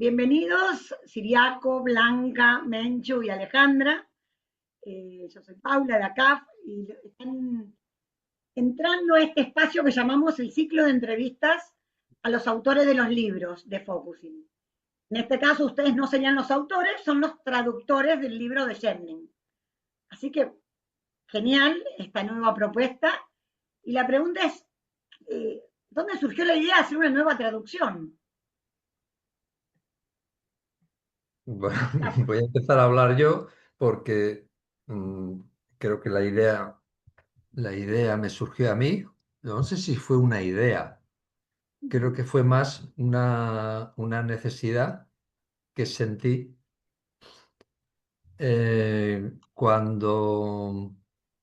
Bienvenidos, Siriaco, Blanca, Menchu y Alejandra. Yo soy Paula de ACAF y están entrando a este espacio que llamamos el ciclo de entrevistas a los autores de los libros de Focusing. En este caso, ustedes no serían los autores, son los traductores del libro de Jennings. Así que, genial esta nueva propuesta. Y la pregunta es, ¿dónde surgió la idea de hacer una nueva traducción? Bueno, voy a empezar a hablar yo porque creo que la idea me surgió a mí. No sé si fue una idea, creo que fue más una necesidad que sentí cuando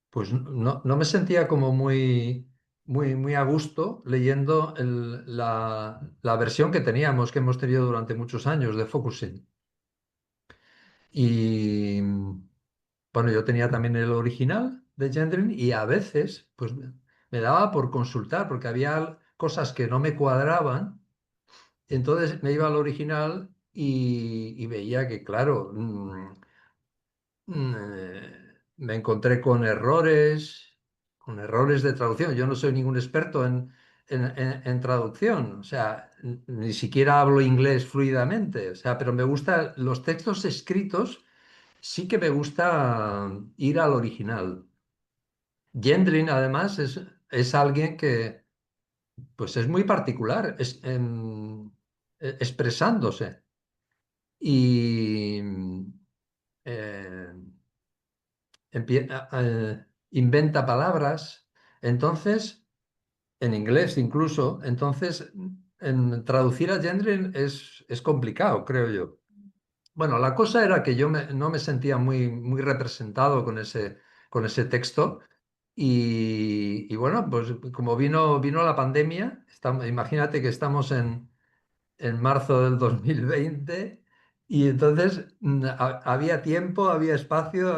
pues no me sentía como muy a gusto leyendo la versión que teníamos, que hemos tenido durante muchos años de Focusing. Y bueno, yo tenía también el original de Gendrin y a veces pues me daba por consultar porque había cosas que no me cuadraban. Entonces me iba al original y veía que, claro, me encontré con errores de traducción. Yo no soy ningún experto en traducción, o sea, ni siquiera hablo inglés fluidamente, o sea, pero me gustan los textos escritos. Sí que me gusta ir al original. Gendrin, además, es alguien que pues es muy particular expresándose y eh, inventa palabras. Entonces, en inglés incluso, entonces en traducir a Gendrin es complicado, creo yo. Bueno, la cosa era que no me sentía muy representado con ese texto y bueno, pues como vino la pandemia, imagínate que estamos en marzo del 2020 y entonces había tiempo, había espacio,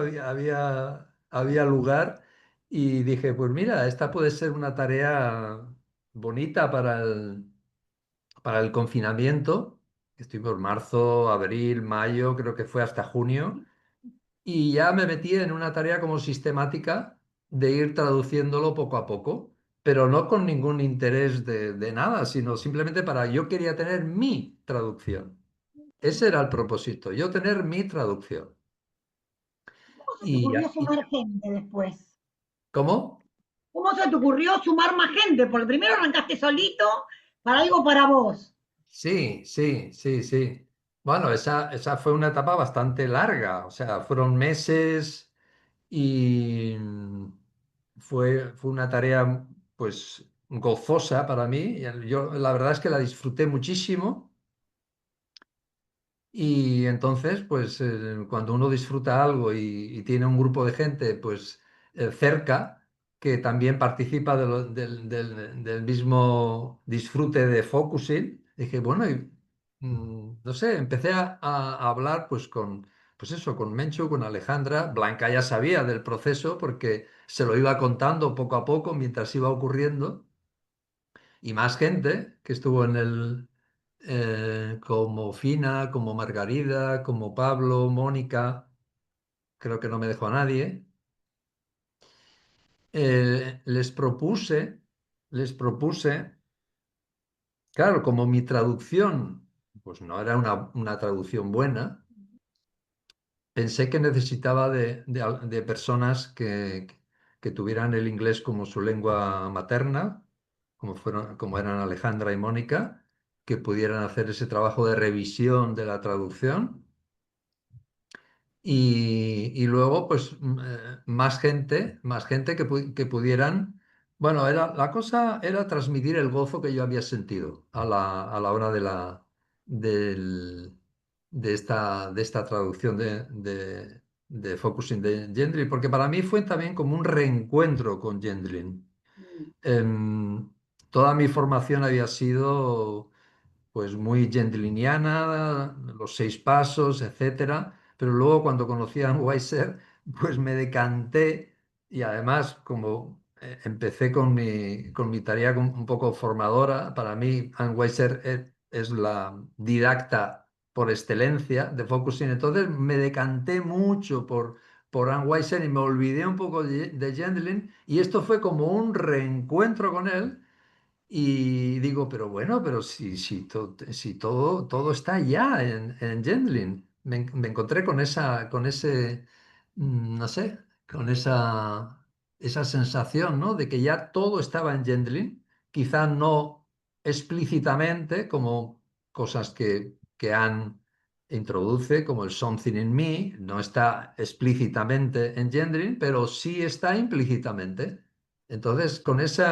había lugar y dije, pues mira, esta puede ser una tarea bonita para el confinamiento. Estuvimos marzo, abril, mayo, creo que fue hasta junio, y ya me metí en una tarea como sistemática de ir traduciéndolo poco a poco, pero no con ningún interés de nada, sino simplemente yo quería tener mi traducción. Ese era el propósito, yo tener mi traducción. ¿Cómo se te ¿Y, ocurrió y- sumar gente después? cómo? ¿Cómo se te ocurrió sumar más gente? Porque primero arrancaste solito para algo para vos. Sí, sí, sí, sí. Bueno, esa fue una etapa bastante larga, o sea, fueron meses. Y fue una tarea pues gozosa para mí. Yo la verdad es que la disfruté muchísimo y entonces pues cuando uno disfruta algo y tiene un grupo de gente pues cerca que también participa del mismo disfrute de focusing, dije, bueno, no sé, empecé a hablar pues eso, con Menchu, con Alejandra. Blanca ya sabía del proceso porque se lo iba contando poco a poco mientras iba ocurriendo. Y más gente que estuvo como Fina, como Margarida, como Pablo, Mónica, creo que no me dejó a nadie. Les propuse, claro, como mi traducción, pues no era una traducción buena. Pensé que necesitaba de personas que tuvieran el inglés como su lengua materna, como eran Alejandra y Mónica, que pudieran hacer ese trabajo de revisión de la traducción. Y luego, pues, más gente que pudieran. Bueno, la cosa era transmitir el gozo que yo había sentido a la hora del- de esta traducción de Focusing de Gendry, porque para mí fue también como un reencuentro con Gendry. Toda mi formación había sido pues muy gendriniana, los 6 pasos, etcétera. Pero luego cuando conocí a Anne Weiser, pues me decanté y además como empecé con mi tarea un poco formadora, para mí Anne Weiser es la didacta por excelencia de focusing. Entonces me decanté mucho por Anne Weiser y me olvidé un poco de Gendlin, y esto fue como un reencuentro con él. Y digo, pero bueno, pero si todo está ya en Gendlin. Me encontré con ese, no sé, con esa sensación, ¿no? De que ya todo estaba en Gendlin, quizá no explícitamente, como cosas que Anne introduce, como el Something in Me, no está explícitamente en Gendlin, pero sí está implícitamente. Entonces, con ese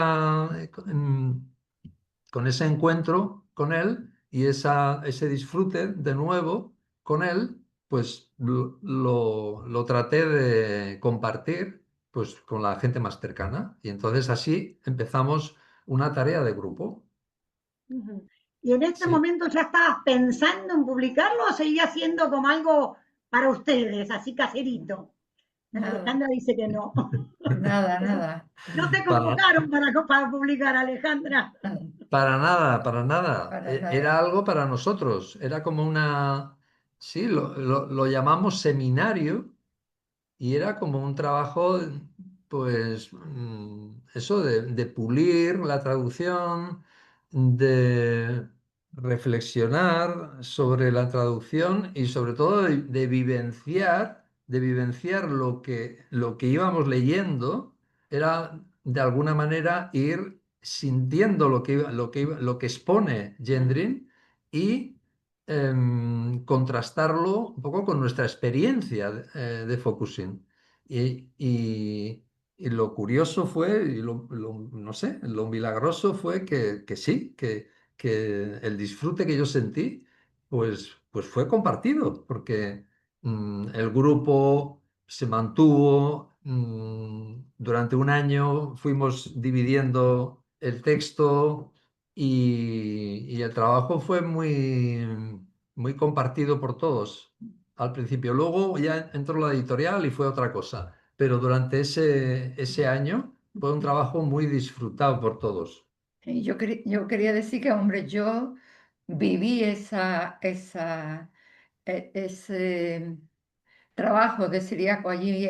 encuentro con él y ese disfrute de nuevo con él, pues lo traté de compartir pues, con la gente más cercana. Y entonces así empezamos una tarea de grupo. Ujú. ¿Y en este Sí. momento ya estabas pensando en publicarlo o seguía siendo como algo para ustedes, así caserito? Nada, Alejandra dice que no. nada, nada, No te Para, convocaron para publicar, Alejandra. nada, para nada, para nada. para Era nada. algo para nosotros. Era como sí, lo llamamos seminario. Y era como un trabajo, pues, eso de pulir la traducción, de reflexionar sobre la traducción y sobre todo de vivenciar lo que íbamos leyendo, era de alguna manera ir sintiendo lo que expone Gendrin y contrastarlo un poco con nuestra experiencia de focusing. Y lo curioso fue, y no sé, lo milagroso fue que sí, que el disfrute que yo sentí, pues fue compartido, porque el grupo se mantuvo, durante un año fuimos dividiendo el texto y el trabajo fue muy compartido por todos al principio. Luego ya entró la editorial y fue otra cosa, pero durante ese año fue un trabajo muy disfrutado por todos. Y yo quería decir que, hombre, yo viví ese trabajo de Siriaco allí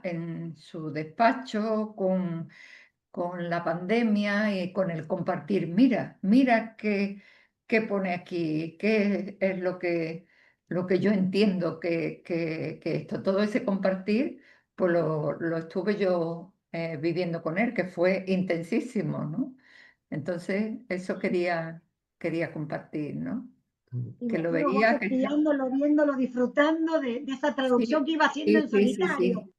en su despacho, con la pandemia y con el compartir. Mira qué pone aquí, qué es lo que yo entiendo que esto, todo ese compartir, pues lo estuve yo viviendo con él, que fue intensísimo, ¿no? Entonces, eso quería compartir, ¿no? Que lo Imagino vos veía que estudiándolo, viéndolo, disfrutando de esa traducción sí, que iba haciendo sí, en sí, sí, solitario. sí.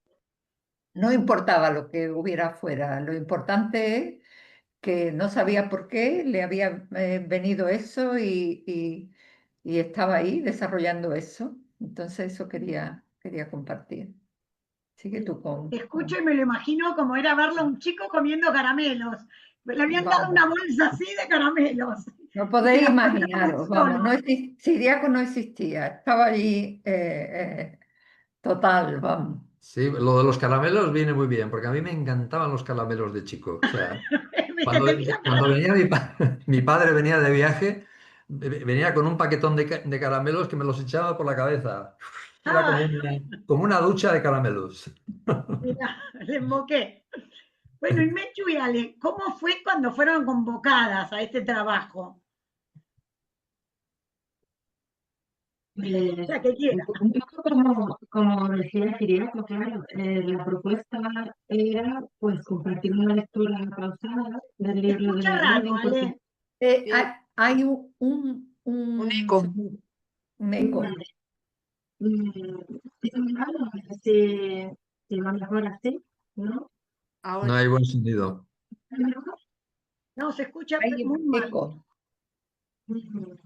No importaba lo que hubiera afuera, lo importante es que no sabía por qué le había venido eso y estaba ahí desarrollando eso. Entonces eso quería compartir. Sigue tú Te escucho y me lo imagino como era verlo a un chico comiendo caramelos. Le habían dado Vamos, una bolsa así de caramelos no y se podéis las ponía él imaginaros, vamos, solo. Siriaco no existía, estaba allí total, vamos. Sí, lo de los caramelos viene muy bien, porque a mí me encantaban los caramelos de chico. O sea, Viste, cuando, tenía cuando cara. venía mi padre venía de viaje, venía con un paquetón de caramelos que me los echaba por la cabeza. Era como Ah, una ducha de caramelos. mira, le emboqué. Bueno, y Mechu y Ale, ¿cómo fue cuando fueron convocadas a este trabajo? Eh, La que un quiera. un poco como decía Kiriako, claro, la propuesta era pues compartir una lectura pausada del Te libro escucha de raro, Gendlin, porque Ale. Hay un eco. un eco. Vale. Sí, claro, se va mejor así, ¿no? No hay buen sentido. No, se escucha Hay muy mal. eco. Ujú.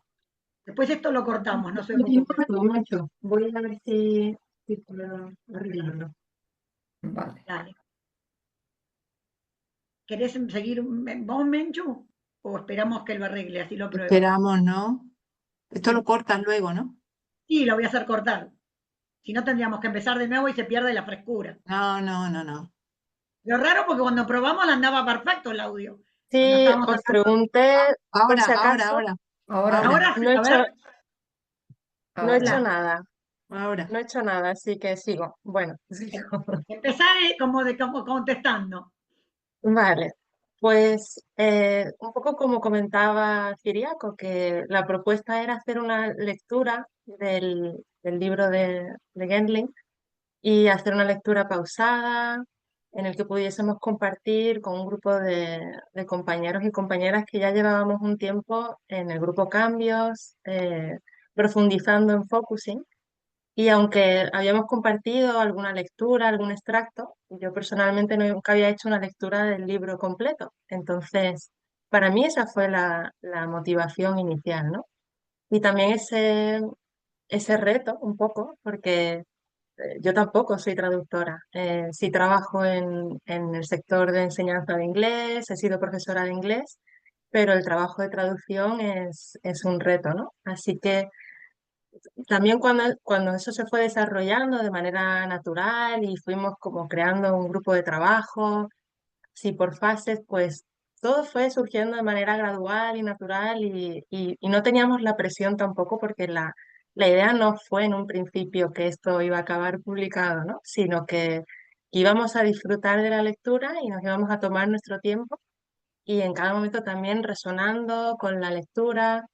Después esto lo cortamos, no se preocupe. Mucho, mucho. Voy a ver si puedo arreglarlo. Vale. Dale. ¿Querés seguir vos, Menchu? ¿O esperamos que lo arregle, así lo prueba? Esperamos, ¿no? Esto lo cortas luego, ¿no? Sí, lo voy a hacer cortar. Si no, tendríamos que empezar de nuevo y se pierde la frescura. No, no, no, no. Lo raro porque cuando probamos andaba perfecto el audio. Cuando Sí, estábamos os hablando. pregunté por Ahora, si ahora, acaso. ahora, Ahora ahora. Ahora sí, No he a hecho, ver. No he hecho ahora. nada, Ahora. no he hecho nada, así que sigo. Bueno, Em- sigo. Empezar como contestando. Vale, pues un poco como comentaba Ciriaco, que la propuesta era hacer una lectura del libro de Gendling y hacer una lectura pausada en el que pudiésemos compartir con un grupo de compañeros y compañeras que ya llevábamos un tiempo en el grupo Cambios, profundizando en focusing. Y aunque habíamos compartido alguna lectura, algún extracto, yo personalmente nunca había hecho una lectura del libro completo. Entonces, para mí esa fue la motivación inicial, ¿no? Y también ese reto un poco, porque yo tampoco soy traductora. Sí trabajo en el sector de enseñanza de inglés, he sido profesora de inglés, pero el trabajo de traducción es un reto, ¿no? Así que también cuando eso se fue desarrollando de manera natural y fuimos como creando un grupo de trabajo, sí, por fases, pues todo fue surgiendo de manera gradual y natural y no teníamos la presión tampoco porque la idea no fue en un principio que esto iba a acabar publicado, ¿no? Sino que íbamos a disfrutar de la lectura y nos íbamos a tomar nuestro tiempo y en cada momento también resonando con la lectura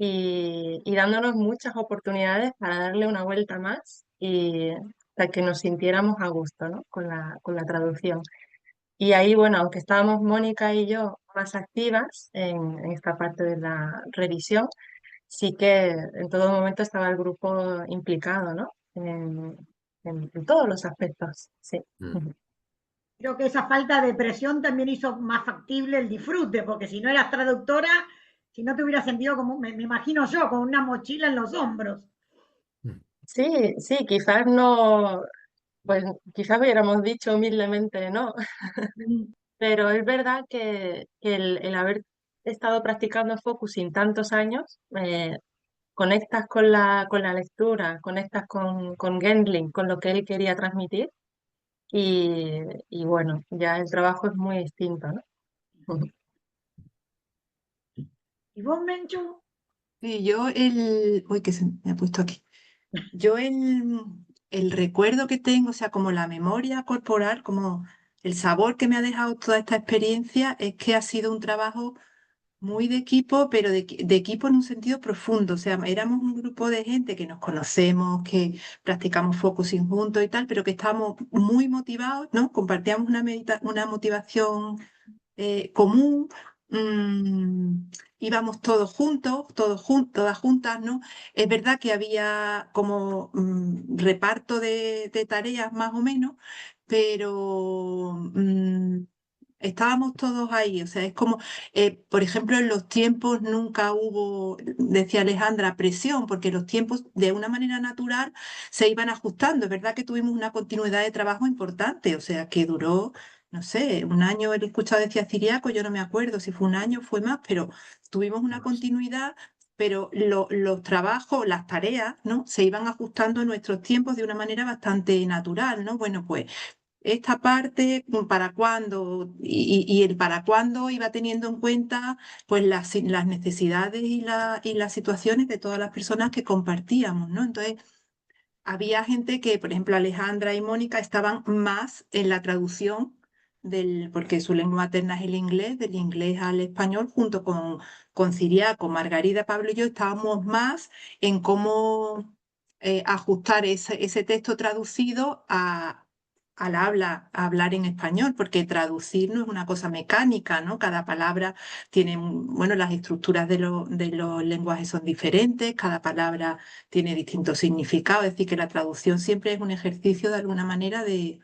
y dándonos muchas oportunidades para darle una vuelta más y hasta que nos sintiéramos a gusto, ¿no? Con la traducción. Y ahí, bueno, aunque estábamos Mónica y yo más activas en esta parte de la revisión, sí que en todo momento estaba el grupo implicado, ¿no? En todos los aspectos, sí. Mm. Creo que esa falta de presión también hizo más factible el disfrute, porque si no eras traductora, si no te hubiera sentido como, me imagino yo, con una mochila en los hombros. Mm. Sí, sí, quizás no, pues quizás hubiéramos dicho humildemente no, Mm. pero es verdad que el haber estado practicando focusing tantos años, conectas con la lectura, conectas con Gendling, con lo que él quería transmitir y bueno, ya el trabajo es muy distinto, ¿no? ¿Y vos, Menchu? Sí, Uy, que se me ha puesto aquí. Yo el recuerdo que tengo, o sea, como la memoria corporal, como el sabor que me ha dejado toda esta experiencia, es que ha sido un trabajo muy de equipo, pero de equipo en un sentido profundo. O sea, éramos un grupo de gente que nos conocemos, que practicamos focusing juntos y tal, pero que estábamos muy motivados, ¿no? Compartíamos una motivación común. Íbamos todas juntas, ¿no? Es verdad que había como reparto de tareas más o menos, pero estábamos todos ahí. O sea, es como, por ejemplo, en los tiempos nunca hubo, decía Alejandra, presión, porque los tiempos de una manera natural se iban ajustando. Es verdad que tuvimos una continuidad de trabajo importante, o sea, que duró no sé, un año he escuchado decía Ciriaco, yo no me acuerdo si fue un año o fue más, pero tuvimos una Más. continuidad, pero los trabajos, las tareas, ¿no? Se iban ajustando a nuestros tiempos de una manera bastante natural, ¿no? Bueno, pues esta parte, para cuándo, y el para cuándo iba teniendo en cuenta pues las necesidades y las situaciones de todas las personas que compartíamos, ¿no? Entonces, había gente que, por ejemplo, Alejandra y Mónica estaban más en la traducción porque su lengua materna es el inglés, del inglés al español, junto con Ciriaco, Margarida, Pablo y yo estábamos más en cómo ajustar ese texto traducido a hablar en español, porque traducir no es una cosa mecánica, ¿no? Cada palabra tiene, bueno, las estructuras de los lenguajes son diferentes, cada palabra tiene distintos significados, es decir, que la traducción siempre es un ejercicio de alguna manera de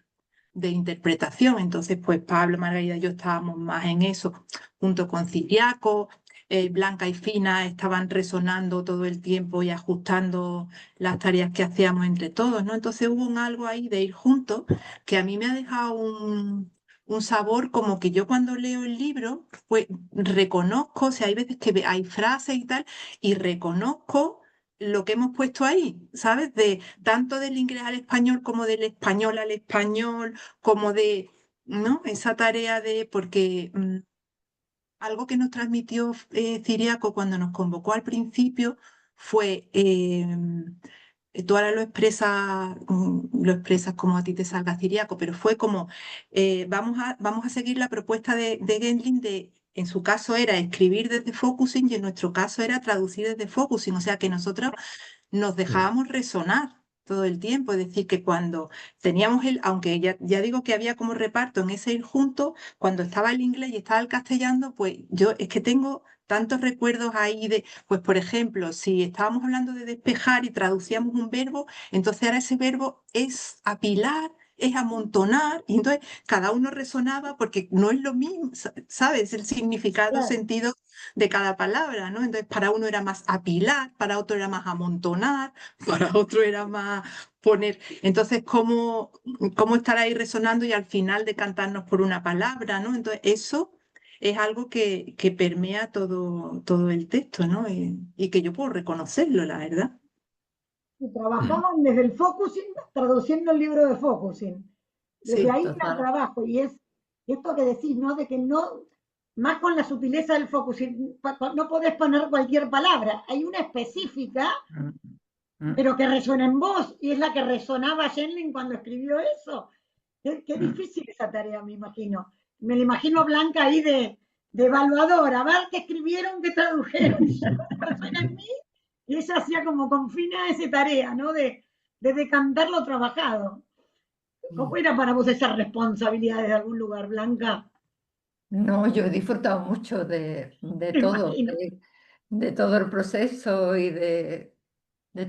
interpretación. Entonces, pues Pablo, Margarida y yo estábamos más en eso, junto con Ciriaco. Blanca y Fina estaban resonando todo el tiempo y ajustando las tareas que hacíamos entre todos, ¿no? Entonces hubo algo ahí de ir juntos que a mí me ha dejado un sabor como que yo cuando leo el libro, pues reconozco, o sea, hay veces que hay frases y tal, y reconozco lo que hemos puesto ahí, ¿sabes? De tanto del inglés al español como del español al español, como de, ¿no? Esa tarea porque algo que nos transmitió Ciriaco cuando nos convocó al principio fue, tú ahora lo expresas como a ti te salga ciriaco, pero fue como, vamos a seguir la propuesta de Gendling en su caso era escribir desde Focusing y en nuestro caso era traducir desde Focusing, o sea que nosotros nos dejábamos resonar todo el tiempo, es decir, que cuando teníamos aunque ya digo que había como reparto en ese ir junto, cuando estaba el inglés y estaba el castellano, pues yo es que tengo tantos recuerdos ahí pues por ejemplo, si estábamos hablando de despejar y traducíamos un verbo, entonces ahora ese verbo es apilar, es amontonar, y entonces cada uno resonaba porque no es lo mismo, ¿sabes? El significado, Claro. sentido de cada palabra, ¿no? Entonces, para uno era más apilar, para otro era más amontonar, para otro era más poner. Entonces, ¿cómo estar ahí resonando y al final decantarnos por una palabra, ¿no? Entonces, eso es algo que permea todo el texto, ¿no? Y que yo puedo reconocerlo, la verdad. Y trabajaban desde el focusing, traduciendo el libro de focusing. Desde Sí, ahí total. el trabajo, y es esto que decís, ¿no? De que no, más con la sutileza del focusing, no podés poner cualquier palabra, hay una específica, pero que resuena en vos, y es la que resonaba Schelling cuando escribió eso. Qué difícil esa tarea, me imagino. Me la imagino a Blanca ahí de evaluadora, a ver qué escribieron, qué tradujeron, resuena en mí, y ella hacía como con fina esa tarea, ¿no? De decantar lo trabajado. ¿Cómo era para vos esa responsabilidad de algún lugar, Blanca? No, yo he disfrutado mucho de Me todo, imagino. de todo el proceso y de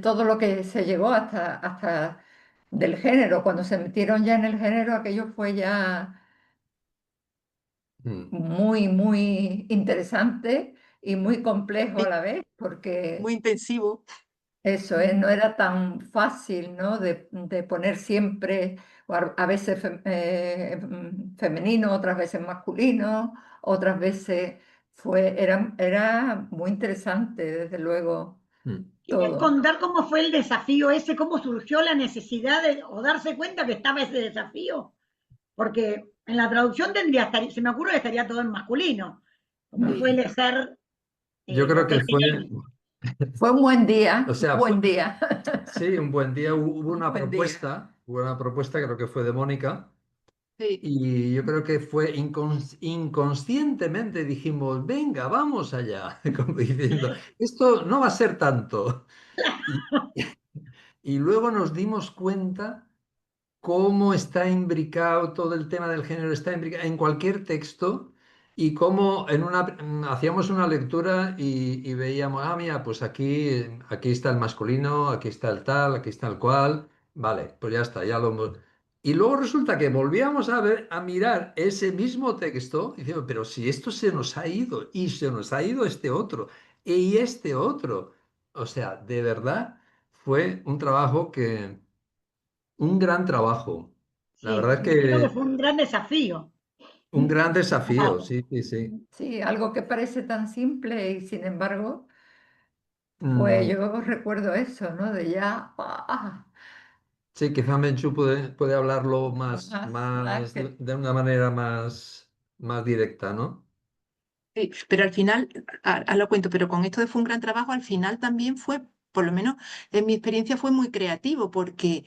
todo lo que se llegó hasta del género. Cuando se metieron ya en el género, aquello fue ya Mm. muy, muy interesante y muy complejo a Sí, la vez, porque muy intensivo. eso no era tan fácil, ¿no? De poner siempre, o a veces femenino, otras veces masculino, otras veces era muy interesante, desde luego, Mm. ¿Querés todo. contar cómo fue el desafío ese, cómo surgió la necesidad o darse cuenta que estaba ese desafío? Porque en la traducción se me ocurre que estaría todo en masculino, como Mm. suele ser, Yo creo porque que el fue, género, Fue un buen o día, un sea, buen día, sí, un buen día un buen día. hubo una propuesta, creo que fue de Mónica, Sí. y yo creo que fue inconscientemente dijimos, venga, vamos allá, como diciendo, esto no va a ser tanto. Y, y luego nos dimos cuenta cómo está imbricado todo el tema del género, está imbricado en cualquier texto y cómo hacíamos una lectura y veíamos, ah, mira, pues aquí está el masculino, aquí está el tal, aquí está el cual, vale, pues ya está, ya lo hemos... Y luego resulta que volvíamos a mirar ese mismo texto y decimos, pero si esto se nos ha ido y se nos ha ido este otro y este otro. O sea, de verdad fue un trabajo un gran trabajo. La sí, verdad me imagino que que fue un gran desafío. un gran desafío, sí, sí, sí. Sí, algo que parece tan simple y sin embargo, pues Mm, yo recuerdo eso, ¿no? De ya, sí, quizá Menchú puede hablarlo más más que... de una manera más directa, ¿no? Sí, pero al final, lo cuento, pero con esto de fue un gran trabajo, al final también fue, por lo menos en mi experiencia fue muy creativo, porque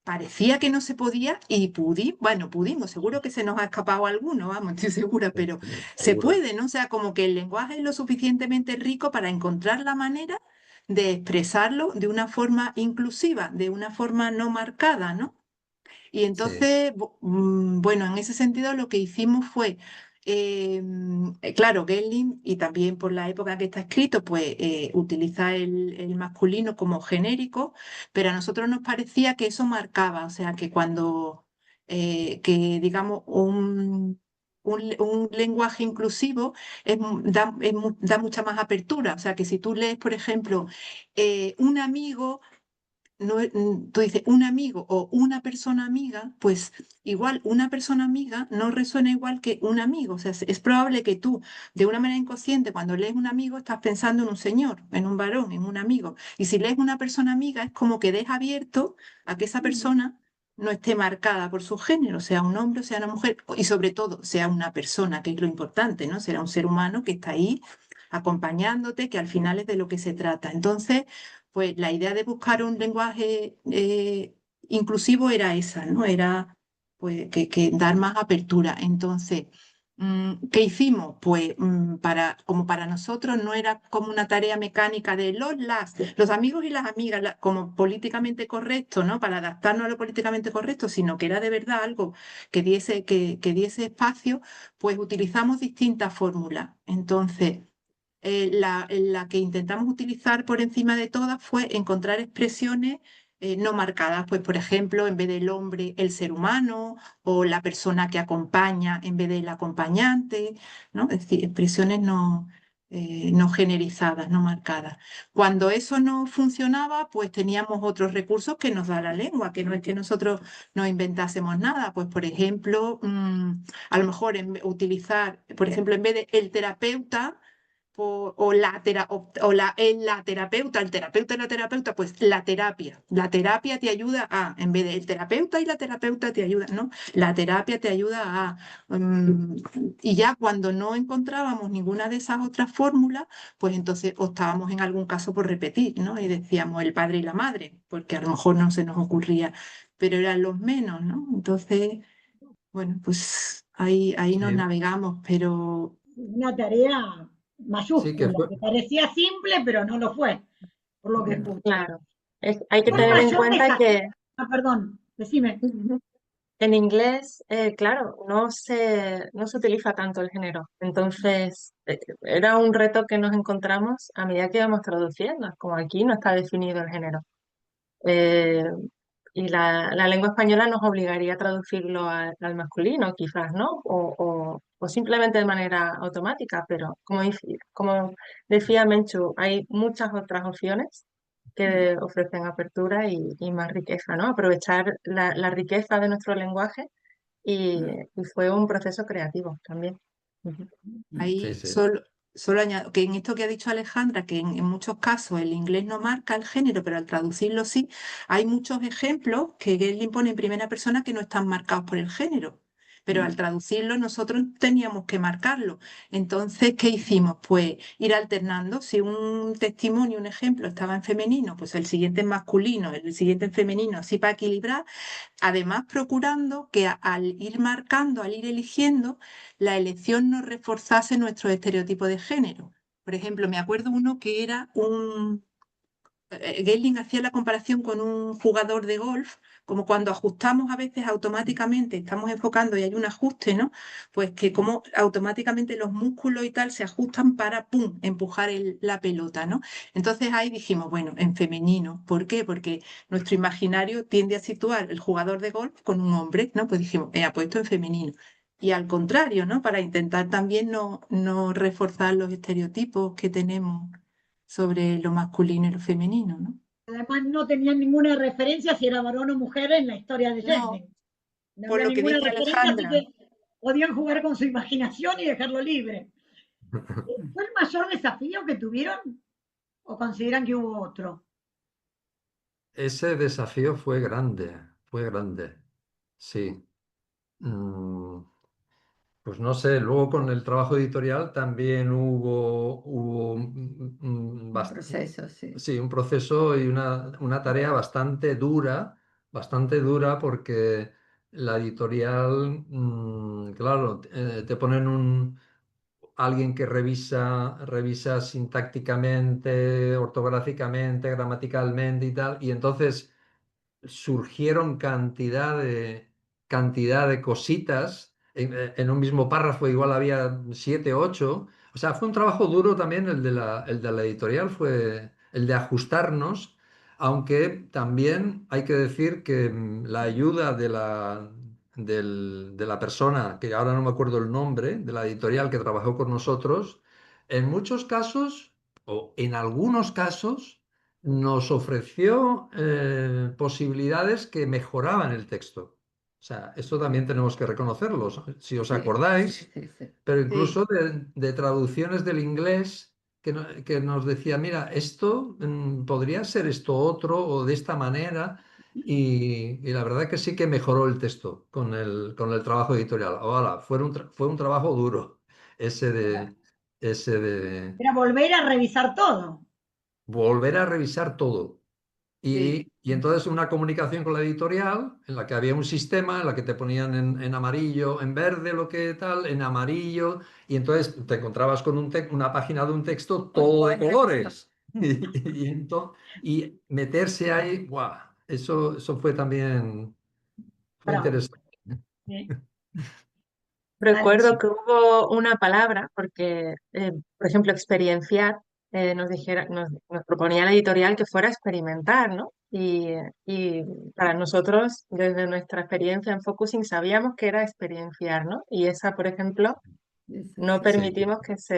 parecía que no se podía y pudimos, seguro que se nos ha escapado alguno, vamos, estoy segura, Sí, pero sí, se seguro. puede, ¿no? O sea, como que el lenguaje es lo suficientemente rico para encontrar la manera de expresarlo de una forma inclusiva, de una forma no marcada, ¿no? Y Sí, entonces, bueno, en ese sentido lo que hicimos fue, claro, Gellin, y también por la época que está escrito, pues utiliza el masculino como genérico, pero a nosotros nos parecía que eso marcaba, o sea, que cuando, que digamos, un lenguaje inclusivo da mucha más apertura, o sea, que si tú lees, por ejemplo, un amigo no, tú dices un amigo o una persona amiga, pues igual una persona amiga no resuena igual que un amigo. O sea, es probable que tú, de una manera inconsciente, cuando lees un amigo, estás pensando en un señor, en un varón, en un amigo. Y si lees una persona amiga, es como que deja abierto a que esa persona no esté marcada por su género, sea un hombre o sea una mujer, y sobre todo sea una persona, que es lo importante, ¿no? Será un ser humano que está ahí acompañándote, que al final es de lo que se trata. Entonces, pues la idea de buscar un lenguaje inclusivo era esa, ¿no? Era pues, que dar más apertura. Entonces, ¿qué hicimos? Pues como para nosotros no era como una tarea mecánica de los amigos y las amigas, como políticamente correcto, ¿no? Para adaptarnos a lo políticamente correcto, sino que era de verdad algo que diese espacio, pues utilizamos distintas fórmulas. Entonces, la que intentamos utilizar por encima de todas fue encontrar expresiones no marcadas, pues por ejemplo, en vez del hombre, el ser humano, o la persona que acompaña en vez del acompañante, ¿no? Es decir, expresiones no generizadas, no marcadas. Cuando eso no funcionaba, pues teníamos otros recursos que nos da la lengua, que no es que nosotros no inventásemos nada, pues por ejemplo, a lo mejor utilizar, por ejemplo, en vez de el terapeuta, la terapeuta, el terapeuta y la terapeuta, pues la terapia. La terapia te ayuda en vez de el terapeuta y la terapeuta te ayuda, ¿no? La terapia te ayuda y ya cuando no encontrábamos ninguna de esas otras fórmulas, pues entonces optábamos en algún caso por repetir, ¿no? Y decíamos el padre y la madre, porque a lo mejor no se nos ocurría, pero eran los menos, ¿no? Entonces, bueno, pues ahí nos Sí, navegamos, pero Una tarea sí que mayúscula, fue. que parecía simple, pero no lo fue, por lo que Bueno, escucho. Claro. Hay que ¿Fue el tener en mayor cuenta desafío? que Ah, perdón, decime. en inglés, claro, no se utiliza tanto el género. Entonces, era un reto que nos encontramos a medida que íbamos traduciendo, como aquí no está definido el género. Eh, y la lengua española nos obligaría a traducirlo al masculino, quizás, ¿no? O simplemente de manera automática, pero como decía Menchu, hay muchas otras opciones que ofrecen apertura y más riqueza, ¿no? Aprovechar la riqueza de nuestro lenguaje y fue un proceso creativo también. Ujú. Sí, ahí sí. solo añado que en esto que ha dicho Alejandra, que en muchos casos el inglés no marca el género, pero al traducirlo sí, hay muchos ejemplos que Gelling pone en primera persona que no están marcados por el género. Pero al traducirlo nosotros teníamos que marcarlo. Entonces, ¿qué hicimos? Pues ir alternando. Si un testimonio, un ejemplo estaba en femenino, pues el siguiente en masculino, el siguiente en femenino, así para equilibrar. Además, procurando que al ir marcando, al ir eligiendo, la elección no reforzase nuestro estereotipo de género. Por ejemplo, me acuerdo uno que era Gelling hacía la comparación con un jugador de golf, como cuando ajustamos a veces automáticamente, estamos enfocando y hay un ajuste, ¿no? Pues que como automáticamente los músculos y tal se ajustan para, ¡pum!, empujar la pelota, ¿no? Entonces ahí dijimos, bueno, en femenino. ¿Por qué? Porque nuestro imaginario tiende a situar el jugador de golf con un hombre, ¿no? Pues dijimos, puesto en femenino. Y al contrario, ¿no? Para intentar también no reforzar los estereotipos que tenemos sobre lo masculino y lo femenino, ¿no? Además, no tenían ninguna referencia si era varón o mujer en la historia de No, Jenny. No por había lo que ninguna dice referencia, así Alejandra, que podían jugar con su imaginación y dejarlo libre. ¿Fue el mayor desafío que tuvieron o consideran que hubo otro? Ese desafío fue grande, fue grande. Sí. Mm, Pues no sé, luego con el trabajo editorial también hubo un proceso, sí. sí, un proceso y una tarea bastante dura porque la editorial, claro, te ponen alguien que revisa sintácticamente, ortográficamente, gramaticalmente y tal, y entonces surgieron cantidad de cositas. En un mismo párrafo igual había 7, 8. O sea, fue un trabajo duro también el de la editorial, fue el de ajustarnos, aunque también hay que decir que la ayuda de la persona, que ahora no me acuerdo el nombre, de la editorial que trabajó con nosotros, en muchos casos, o en algunos casos, nos ofreció posibilidades que mejoraban el texto. O sea, esto también tenemos que reconocerlo, si os Sí, sí, acordáis, sí, sí. pero sí, incluso de traducciones del inglés que nos decía, mira, esto podría ser esto otro o de esta manera. Y la verdad que sí que mejoró el texto con el trabajo editorial. Ahora, fue un trabajo duro ese Ya. ese de Era volver a revisar todo. volver a revisar todo. Sí. Y entonces una comunicación con la editorial en la que había un sistema en la que te ponían en amarillo, en verde, lo que tal, en amarillo, y entonces te encontrabas con una página de un texto todo de colores. Y meterse ahí, ¡guau! Eso fue también fue Bravo. interesante. Sí. Dale. Recuerdo que hubo una palabra, porque, por ejemplo, experienciar, nos proponía la editorial que fuera experimentar, ¿no? Y para nosotros, desde nuestra experiencia en Focusing, sabíamos que era experienciar, ¿no? Y esa, por ejemplo, Eso no sí. Sí. permitimos Claro, que se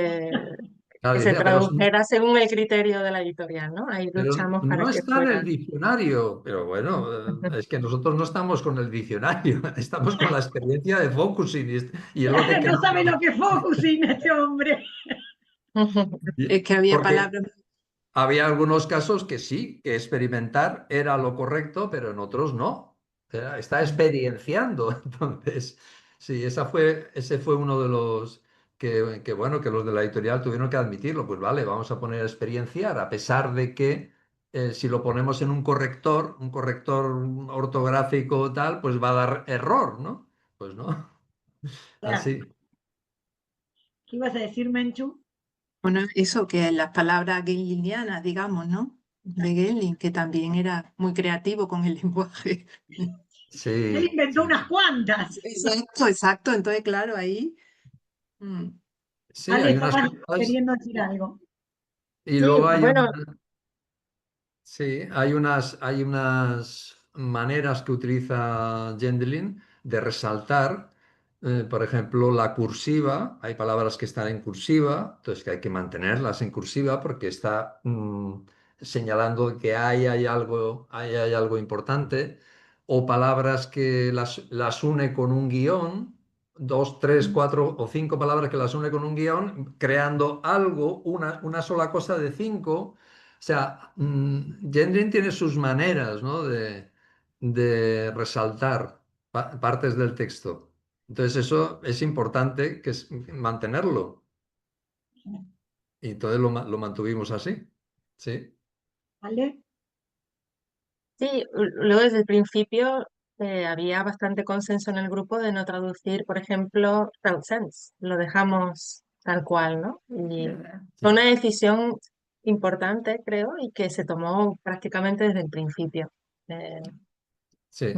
decía, pero tradujera según el criterio de la editorial, ¿no? Ahí Pero luchamos para no que está en el fuera. diccionario, pero bueno, es que nosotros no estamos con el diccionario, estamos con la experiencia de focusing y es lo que No sabe queremos. lo que es focusing este hombre. Es que había Porque palabras. había algunos casos que sí, que experimentar era lo correcto, pero en otros no. Está experienciando. Entonces, sí, ese fue uno de los bueno, que los de la editorial tuvieron que admitirlo. Pues vale, vamos a poner experienciar, a pesar de que si lo ponemos en un corrector ortográfico o tal, pues va a dar error, ¿no? Pues no. Claro. Así. ¿Qué ibas a decir, Menchu? Bueno, eso que las palabras genlinianas, digamos, ¿no? De Genlin, que también era muy creativo con el lenguaje. Él Sí, inventó sí, unas cuantas. Exacto, exacto. Entonces, claro, ahí. mm, sí, Ale, hay unas estabas cosas. queriendo decir algo. Y Sí, luego bueno, sí, hay unas maneras que utiliza Gwendolen de resaltar, por ejemplo, la cursiva. Hay palabras que están en cursiva, entonces que hay que mantenerlas en cursiva porque está señalando que hay algo importante. O palabras que las une con un guión, dos, tres, cuatro o cinco palabras que las une con un guión, creando algo, una sola cosa de cinco. O sea, Gendrin tiene sus maneras, ¿no? de resaltar partes del texto. Entonces eso es importante que es mantenerlo. Y entonces lo mantuvimos así. Sí, ¿Vale? sí, luego desde el principio había bastante consenso en el grupo de no traducir, por ejemplo, felt sense. Lo dejamos tal cual, ¿no? Y ¿Verdad? fue sí, una decisión importante, creo, y que se tomó prácticamente desde el principio. Eh, sí.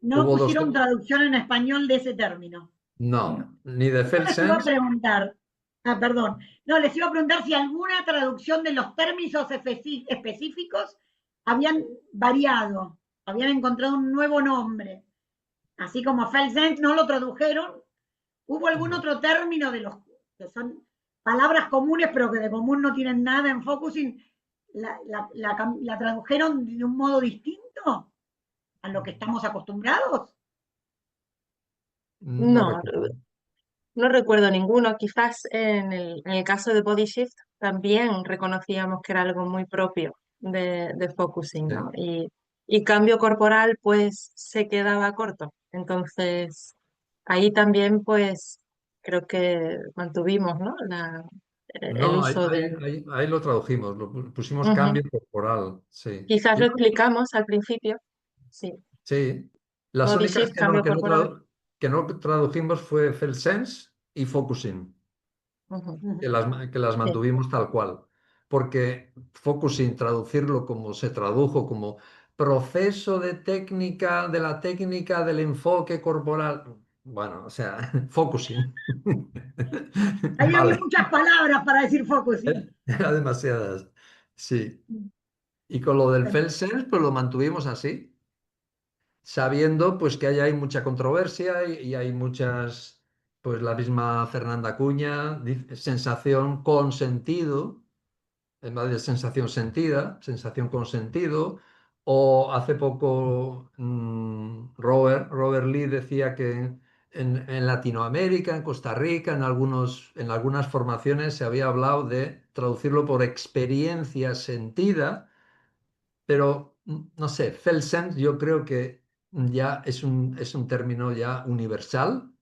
No Hubo dos. pusieron traducción en español de ese término. No, No. ni de Eso les iba a Felsense. preguntar. Ah, perdón. No, les iba a preguntar si alguna traducción de los términos específicos habían variado, habían encontrado un nuevo nombre. Así como Felsense no lo tradujeron, ¿hubo algún No. otro término de los que son palabras comunes, pero que de común no tienen nada en Focusing? ¿La tradujeron de un modo distinto a lo que estamos acostumbrados? No no, recuerdo. no recuerdo ninguno. Quizás en el caso de Body Shift también reconocíamos que era algo muy propio de focusing, ¿no? Sí, Y cambio corporal pues se quedaba corto. Entonces, ahí también pues creo que mantuvimos, ¿no? El no, uso de... ahí lo tradujimos, pusimos Ujú. cambio corporal, sí. Quizás Y lo luego, explicamos al principio. Sí, sí, las Body únicas Shift, cambio corporal. que no tradujimos fue Felsense y Focusing, Ujú. que las Sí. mantuvimos tal cual. Porque Focusing, traducirlo como se tradujo, como proceso de la técnica del enfoque corporal. Bueno, o sea, Focusing. Ahí había Vale, muchas palabras para decir Focusing. era demasiadas. Sí. Y con lo del Felsense, pues lo mantuvimos así, sabiendo pues que hay mucha controversia y hay muchas, pues la misma Fernanda Cuña, sensación con sentido, en vez de sensación sentida, sensación con sentido. O hace poco Robert Lee decía que en Latinoamérica, en Costa Rica, en algunas formaciones se había hablado de traducirlo por experiencia sentida, pero no sé, Felsense yo creo que ya es un término ya universal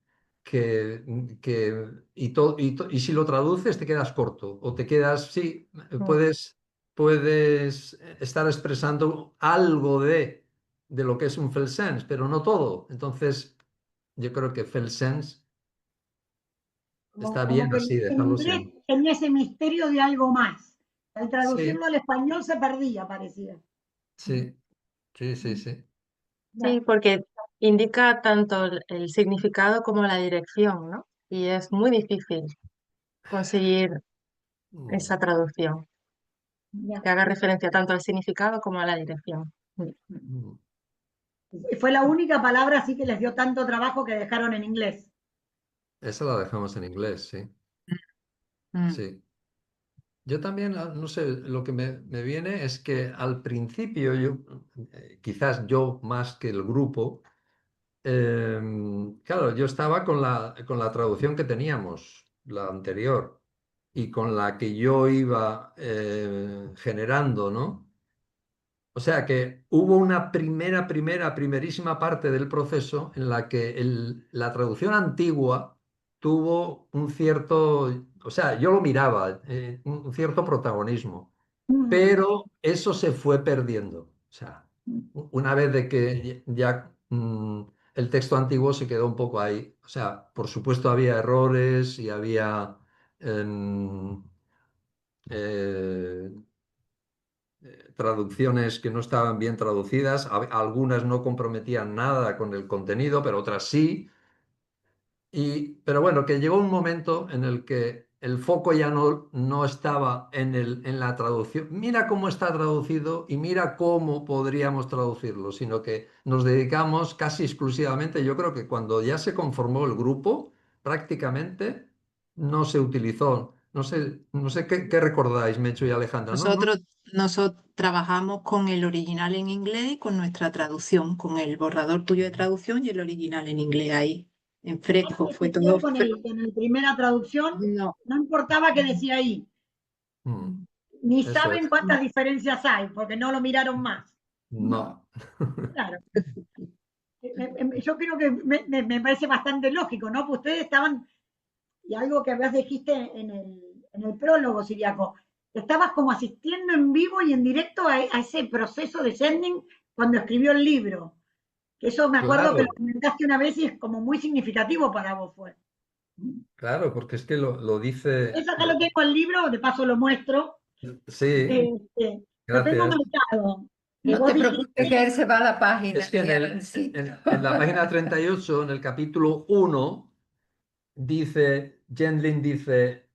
y si lo traduces te quedas corto o te quedas, sí, Mm. puedes estar expresando algo de lo que es un Felsens, pero no todo. Entonces, yo creo que Felsens está Como bien que así, en dejarlo inglés sin. tenía ese misterio de algo más. Al Sí, traducirlo al español se perdía, parecía. sí, sí, sí, sí. Sí, Ya. porque indica tanto el significado como la dirección, ¿no? Y es muy difícil conseguir Mm, esa traducción, Ya. que haga referencia tanto al significado como a la dirección. Mm. mm. Fue la única palabra así que les dio tanto trabajo que dejaron en inglés. Esa la dejamos en inglés, sí, Mm. sí. Yo también, no sé, lo que me viene es que al principio quizás yo más que el grupo, claro, yo estaba con la traducción que teníamos, la anterior, y con la que yo iba generando, ¿no? O sea que hubo una primerísima parte del proceso en la que la traducción antigua tuvo un cierto, o sea, yo lo miraba, un cierto protagonismo, Mm. pero eso se fue perdiendo. O sea, una vez de que ya el texto antiguo se quedó un poco ahí. O sea, por supuesto había errores y había em, eh, traducciones que no estaban bien traducidas, algunas no comprometían nada con el contenido, pero otras sí. Pero bueno, que llegó un momento en el que el foco ya no estaba en la traducción. Mira cómo está traducido y mira cómo podríamos traducirlo, sino que nos dedicamos casi exclusivamente, yo creo que cuando ya se conformó el grupo, prácticamente no se utilizó. No sé qué recordáis, Mecho y Alejandra. No, no. Nosotros trabajamos con el original en inglés y con nuestra traducción, con el borrador tuyo de traducción y el original en inglés ahí, en fresco, Que fue se todo quedó fresco. con el primera traducción, No, no importaba qué decía ahí, Mm, ni eso saben es. cuántas diferencias hay, porque no lo miraron más. No. Claro. Yo creo que me parece bastante lógico, ¿no? Pues ustedes estaban, y algo que vos dijiste en el prólogo, Siriaco, estabas como asistiendo en vivo y en directo a ese proceso de sending cuando escribió el libro. Que eso me acuerdo que lo Claro, comentaste una vez y es como muy significativo para vos fue. claro, porque es que lo dice. Eso acá lo tengo el libro, de paso lo muestro. Sí, Lo tengo gracias. marcado. Que No vos te preocupes dijiste, que él se va a la página Es que y ya en sitio. en la página 38, en el capítulo 1, Gendlin dice,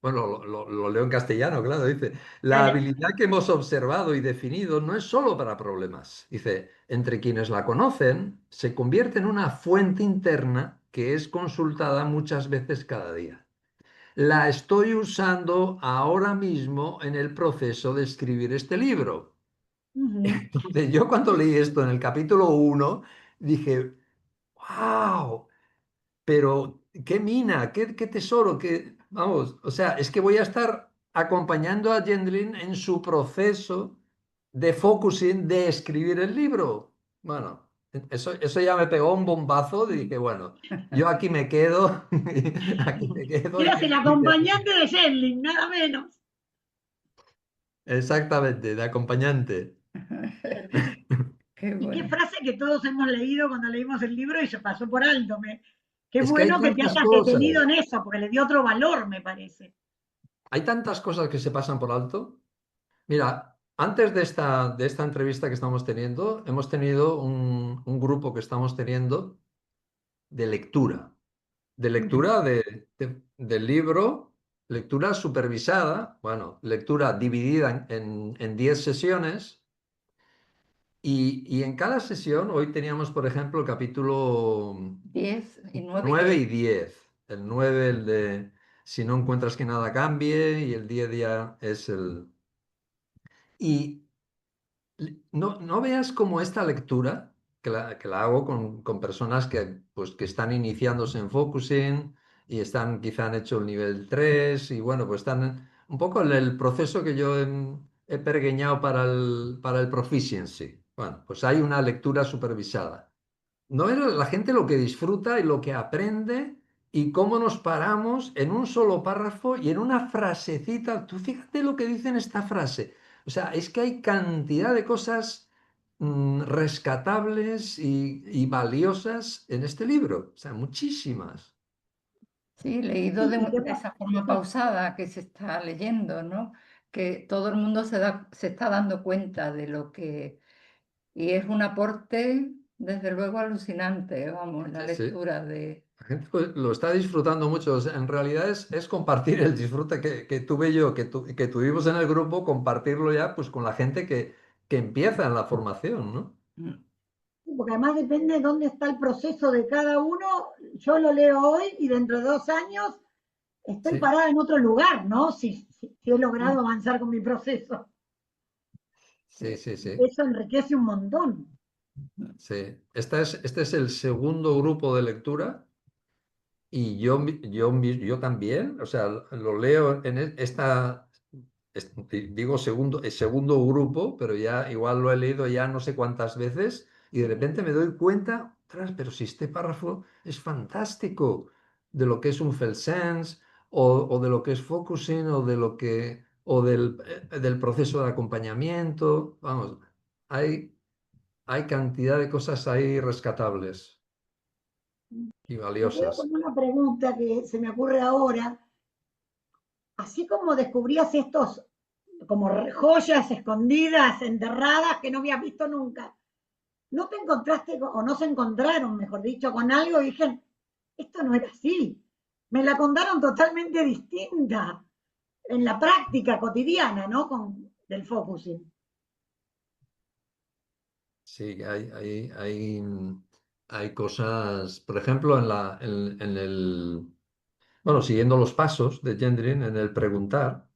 bueno, lo leo en castellano, claro, dice, la dale. habilidad que hemos observado y definido no es solo para problemas. Dice, entre quienes la conocen, se convierte en una fuente interna que es consultada muchas veces cada día. La estoy usando ahora mismo en el proceso de escribir este libro. Ujú. Entonces, yo cuando leí esto en el capítulo 1 dije, wow, pero qué mina, qué tesoro, vamos, o sea, es que voy a estar acompañando a Gendlin en su proceso de focusing de escribir el libro. Bueno, eso ya me pegó un bombazo y dije, bueno, yo aquí me quedo, aquí me quedo Eras el acompañante de Sherling, nada menos. exactamente, de acompañante. Qué Y qué bueno. frase que todos hemos leído cuando leímos el libro y se pasó por alto. Qué Es que hay bueno que te tantas hayas detenido cosas. en eso, porque le dio otro valor, me parece. Hay tantas cosas que se pasan por alto. Mira, antes de esta entrevista que estamos teniendo, hemos tenido un grupo que estamos teniendo de Ujú. lectura del libro, lectura supervisada, bueno, lectura dividida en 10 sesiones, y en cada sesión, hoy teníamos, por ejemplo, el capítulo 10 y 9 y 9 y 10. 10. El 9 el de si no encuentras que nada cambie, y el 10 ya es el... Y no veas como esta lectura, que la hago con personas pues, que están iniciándose en focusing y quizá han hecho el nivel 3 y bueno, pues están un poco en el proceso que yo he pergeñado para el proficiency. Bueno, pues hay una lectura supervisada. No es la gente lo que disfruta y lo que aprende y cómo nos paramos en un solo párrafo y en una frasecita. Tú fíjate lo que dice en esta frase. O sea, es que hay cantidad de cosas rescatables y valiosas en este libro. O sea, muchísimas. Sí, leído Sí, y de esa forma sí, pausada que se está leyendo, ¿no? Que todo el mundo se está dando cuenta de lo que... Y es un aporte, desde luego, alucinante, vamos, la Sí, sí. lectura de... La gente pues, lo está disfrutando mucho. O sea, en realidad es compartir el disfrute que tuve yo, que tuvimos en el grupo, compartirlo ya pues, con la gente que empieza en la formación, ¿no? Mm. porque además depende de dónde está el proceso de cada uno. Yo lo leo hoy y dentro de 2 años estoy Sí, parada en otro lugar, ¿no? Si he logrado Mm. avanzar con mi proceso. sí, sí, sí. Eso enriquece un montón. Sí. Este es el segundo grupo de lectura y yo también, o sea, lo leo en digo segundo, el segundo grupo, pero ya igual lo he leído ya no sé cuántas veces y de repente me doy cuenta, ostras, pero si este párrafo es fantástico de lo que es un Felsens o de lo que es focusing o de lo que o del proceso de acompañamiento, vamos, hay hay cantidad de cosas ahí rescatables y Me quedo valiosas. con una pregunta que se me ocurre ahora. Así como descubrías estos como joyas escondidas, enterradas, que no habías visto nunca, ¿no te encontraste o no se encontraron, mejor dicho, con algo y dijeron, esto no era así? Me la contaron totalmente distinta en la práctica cotidiana, ¿no? Del focusing. Sí, hay cosas, por ejemplo, bueno, siguiendo los pasos de Gendrin, en el preguntar,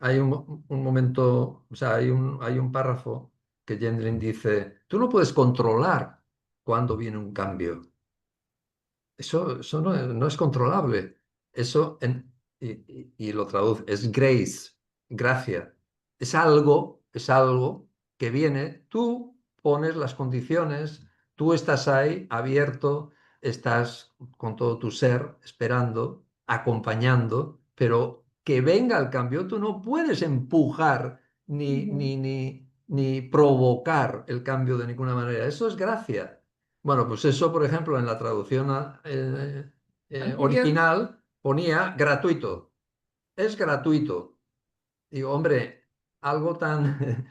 hay un momento, o sea, hay un párrafo que Gendrin dice, tú no puedes controlar cuándo viene un cambio. Eso no es controlable. Eso, y lo traduce, es grace, gracia. Es algo que viene, tú pones las condiciones, tú estás ahí abierto, estás con todo tu ser esperando, acompañando, pero que venga el cambio, tú no puedes empujar ni provocar el cambio de ninguna manera. Eso es gracia. Bueno, pues eso, por ejemplo, en la traducción Anterior, original ponía gratuito. Es gratuito. Digo, hombre, algo tan,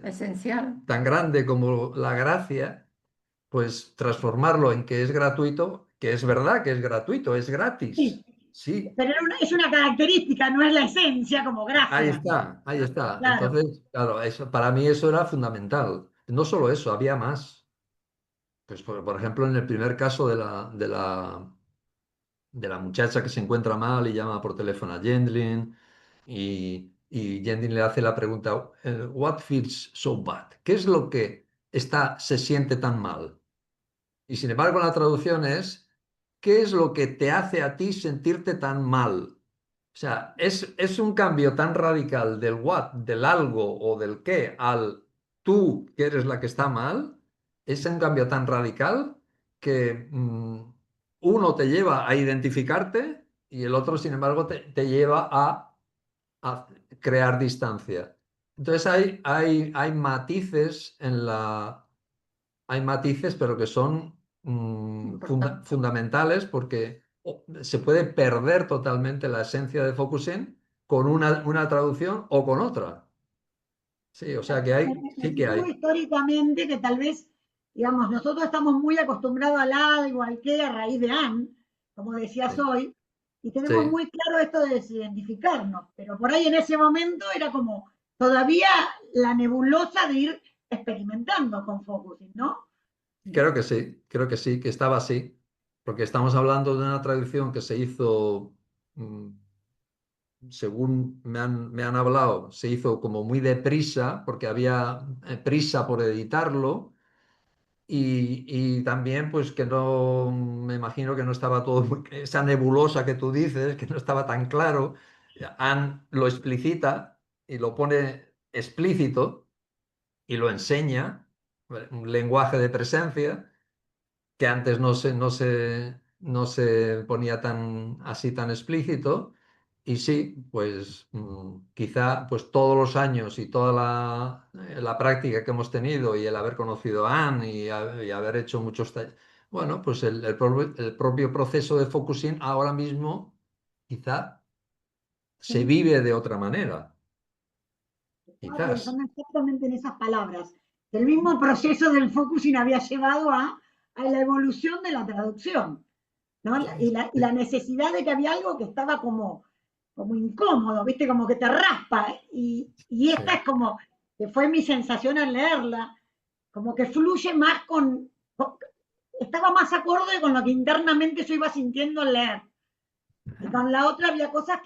esencial. tan grande como la gracia, pues transformarlo en que es gratuito, que es verdad que es gratuito, es Sí, gratis. Sí, pero es una característica, no es la esencia como ahí gracia. está, ahí está. Claro. Entonces, claro, para mí eso era fundamental. No solo eso, había más. Pues, por ejemplo, en el primer caso de la muchacha que se encuentra mal y llama por teléfono a Gendlin y Gendlin le hace la pregunta, What feels so bad? ¿Qué es lo que se siente tan mal? Y sin embargo la traducción es, ¿qué es lo que te hace a ti sentirte tan mal? O sea, es un cambio tan radical del what, del algo o del qué, al tú que eres la que está mal. Es un cambio tan radical que uno te lleva a identificarte y el otro, sin embargo, te lleva a crear distancia. Entonces hay matices hay matices, pero que son Importante. fundamentales porque se puede perder totalmente la esencia de focusing con una traducción o con otra. Sí, o sea que Me sí que sitúo hay. históricamente que tal vez, digamos, nosotros estamos muy acostumbrados al algo, al qué, a raíz de Anne, como decías Sí, hoy, y tenemos sí. muy claro esto de desidentificarnos, pero por ahí en ese momento era como todavía la nebulosa de ir experimentando con focusing, ¿no? Creo que sí, que estaba así, porque estamos hablando de una traducción que se hizo, mm, según me han hablado, se hizo como muy deprisa, porque había prisa por editarlo. Y también, pues que no, me imagino que no estaba todo, esa nebulosa que tú dices, que no estaba tan claro. Anne lo explicita y lo pone explícito y lo enseña un lenguaje de presencia que antes no se ponía tan así tan explícito. Y sí, pues quizá pues todos los años y toda la práctica que hemos tenido y el haber conocido a Anne y haber hecho muchos talleres, bueno, pues el propio proceso de focusing ahora mismo quizá se Sí, vive de otra manera, estaba quizás. pensando exactamente en esas palabras. El mismo proceso del focusing había llevado a la evolución de la traducción, ¿no? Y la necesidad de que había algo que estaba como incómodo, ¿viste? Como que te raspa. Y Sí, esta es como, que fue mi sensación al leerla, como que fluye más estaba más acorde con lo que internamente yo iba sintiendo al leer. Y con la otra había cosas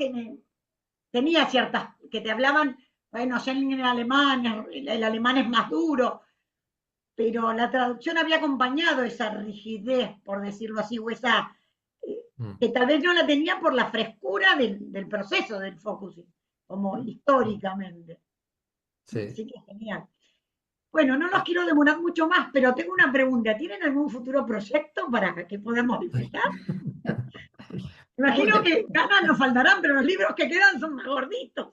tenía ciertas, que te hablaban, bueno, ya en alemán, el alemán es más duro, pero la traducción había acompañado esa rigidez, por decirlo así, o esa, eh, mm, que tal vez no la tenía por la frescura del proceso del focusing, como mm, históricamente. sí. Así que genial. Bueno, no los quiero demorar mucho más, pero tengo una pregunta. ¿Tienen algún futuro proyecto para que podamos disfrutar? Imagino Hombre, que ganas nos faltarán, pero los libros que quedan son más gorditos.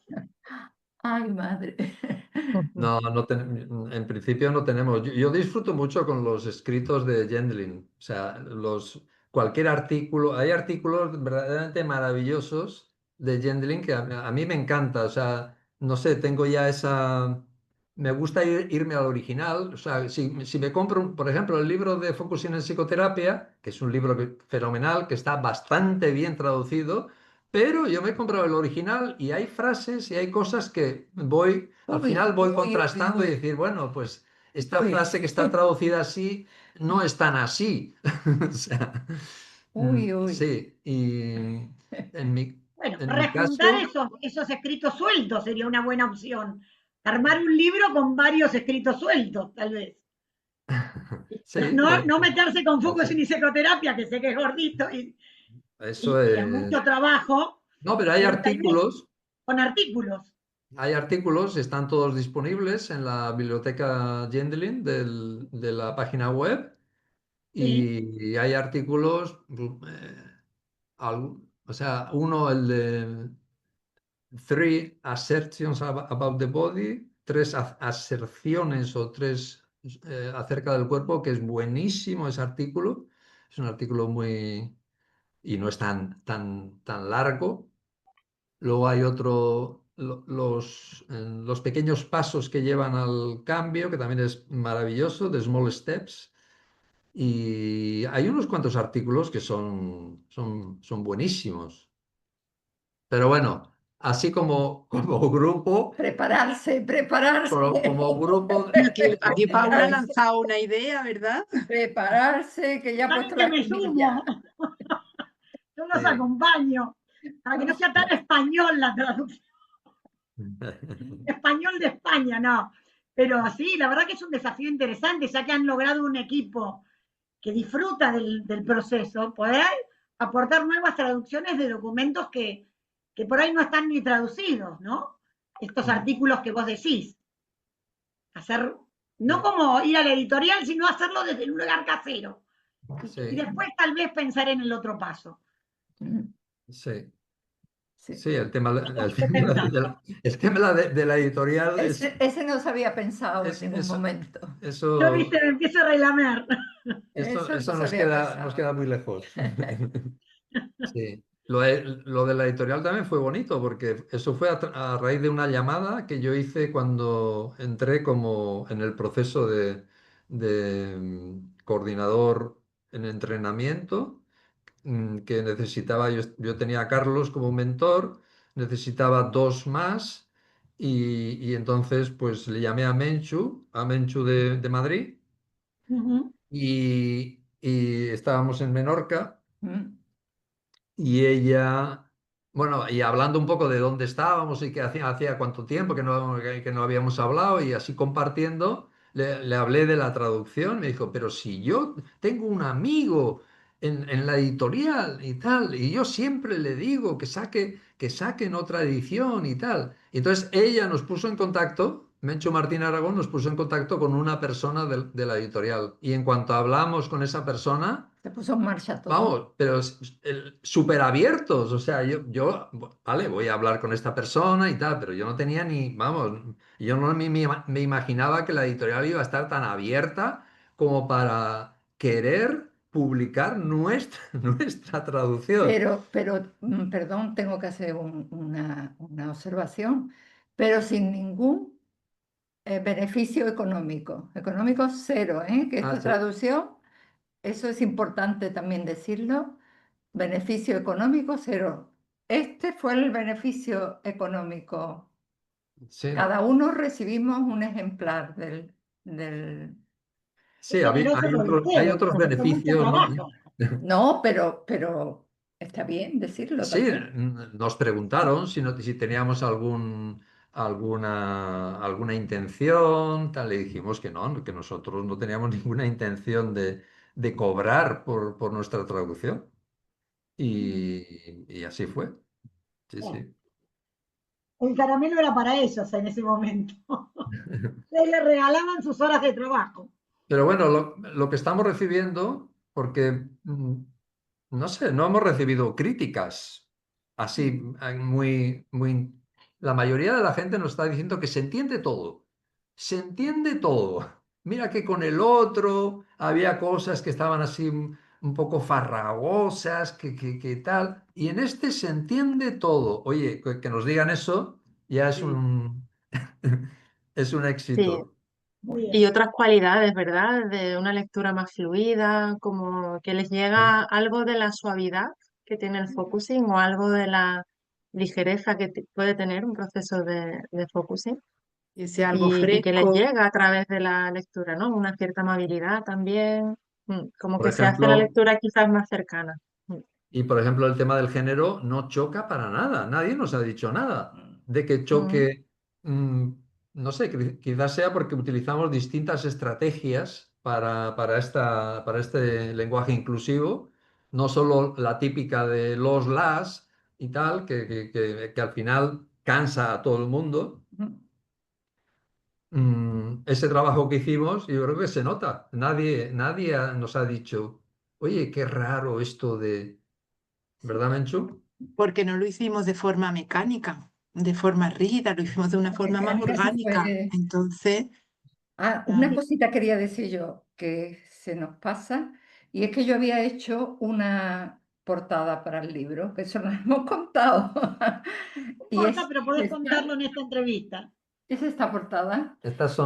ay, madre. No, en principio no tenemos. Yo disfruto mucho con los escritos de Gendlin. O sea, cualquier artículo, hay artículos verdaderamente maravillosos de Gendlin que a mí me encanta. O sea, no sé, tengo ya esa. Me gusta irme al original. O sea, si me compro, por ejemplo, el libro de Focusing en Psicoterapia, que es un libro fenomenal, que está bastante bien traducido. Pero yo me he comprado el original y hay frases y hay cosas que al Uy, final voy uy, uy, contrastando y uy, decir, bueno, pues esta uy, frase que está traducida así no es tan así. O sea, uy, uy. sí, y en mi, Bueno, en mi rejuntar caso, esos escritos sueltos sería una buena opción. Armar un libro con varios escritos sueltos, tal vez. sí, No meterse con focus hacer. y psicoterapia, que sé que es gordito Eso y es es. mucho trabajo, No, pero pero tal vez con artículos. hay artículos, están todos disponibles en la biblioteca Gendelin de la página web. Sí. Y hay artículos, o sea, uno, el de Three Assertions About the Body, tres aserciones o tres acerca del cuerpo, que es buenísimo ese artículo. Es un artículo muy. Y no es tan largo. Luego hay otro, los pequeños pasos que llevan al cambio, que también es maravilloso, de Small Steps. Y hay unos cuantos artículos que son buenísimos. Pero bueno, así como grupo, Prepararse, prepararse, como grupo, Aquí Paula ha prepararse, lanzado una idea, ¿verdad? prepararse, que ya ha Saben puesto que la me comilla. sumo, yo los sí. acompaño, para que no sea tan español la traducción, español de España, no. Pero sí, la verdad que es un desafío interesante, ya que han logrado un equipo que disfruta del proceso, poder aportar nuevas traducciones de documentos que por ahí no están ni traducidos, ¿no? Estos artículos que vos decís. Hacer, no Sí, como ir a la editorial, sino hacerlo desde un lugar casero. Y sí, después tal vez pensar en el otro paso. Mm, sí. sí. Sí, el tema, el ¿Qué tema pensás? el tema de la editorial Ese no se había pensado en es ningún eso, momento. Yo, eso, viste, me empiezo a relamer. Eso no eso se nos había nos pensado. queda muy lejos. Sí. Lo de la editorial también fue bonito porque eso fue a raíz de una llamada que yo hice cuando entré como en el proceso de coordinador en entrenamiento, que necesitaba, yo tenía a Carlos como mentor, necesitaba dos más y entonces pues le llamé a Menchu de Madrid y estábamos en Menorca. Mm, Y ella, bueno, y hablando un poco de dónde estábamos y que hacía cuánto tiempo que no habíamos hablado y así compartiendo, le hablé de la traducción. Me dijo, pero si yo tengo un amigo en la editorial y tal, y yo siempre le digo que saquen otra edición y tal. Y entonces ella nos puso en contacto, Menchu Martín Aragón nos puso en contacto con una persona de la editorial. Y en cuanto hablamos con esa persona, Se puso en marcha todo. vamos, pero súper abiertos. O sea, vale, voy a hablar con esta persona y tal, pero yo no tenía ni, vamos, yo no me imaginaba que la editorial iba a estar tan abierta como para querer publicar nuestra traducción. Perdón, tengo que hacer una observación, pero sin ningún beneficio económico. Económico cero, ¿eh? Que esta Sí. traducción, eso es importante también decirlo, beneficio económico cero. Este fue el beneficio económico. Sí, Cada uno recibimos un ejemplar del... sí, Es generoso por hay ustedes, otros porque fue mucho beneficios, ¿no? trabajo. No, pero está bien decirlo Sí, también. nos preguntaron si teníamos alguna intención, tal, le dijimos que no, que nosotros no teníamos ninguna intención de cobrar por nuestra traducción. Y así fue. Sí, sí. El caramelo era para ellos en ese momento. Le regalaban sus horas de trabajo. Pero bueno, lo que estamos recibiendo, porque no sé, no hemos recibido críticas así muy, muy... La mayoría de la gente nos está diciendo que se entiende todo. Se entiende todo. Mira que con el otro había cosas que estaban así un poco farragosas, que tal. Y en este se entiende todo. Oye, que nos digan eso ya es Sí. es un Sí, éxito. Muy bien. y otras cualidades, ¿verdad? De una lectura más fluida, como que les llega algo de la suavidad que tiene el focusing o algo de la ligereza que puede tener un proceso de focusing Que sea algo y que les fresco. llega a través de la lectura, ¿no? Una cierta amabilidad también, como Por que se hace la ejemplo, lectura quizás más cercana. y por ejemplo, el tema del género no choca para nada. Nadie nos ha dicho nada de que Mm, choque. mm, no sé, quizás sea porque utilizamos distintas estrategias para este lenguaje inclusivo, no solo la típica de los las y tal, que al final cansa a todo el mundo. Ese trabajo que hicimos, yo creo que se nota. Nadie nos ha dicho, oye, qué raro esto de... ¿Verdad, Menchu? Porque no lo hicimos de forma mecánica, de forma rígida, lo hicimos de una forma más Es que eso orgánica. fue... Entonces, Una claro, cosita quería decir yo que se nos pasa, y es que yo había hecho una portada para el libro, que eso nos hemos contado. No Y importa, pero podés esta, contarlo en esta entrevista. es esta portada. Esta es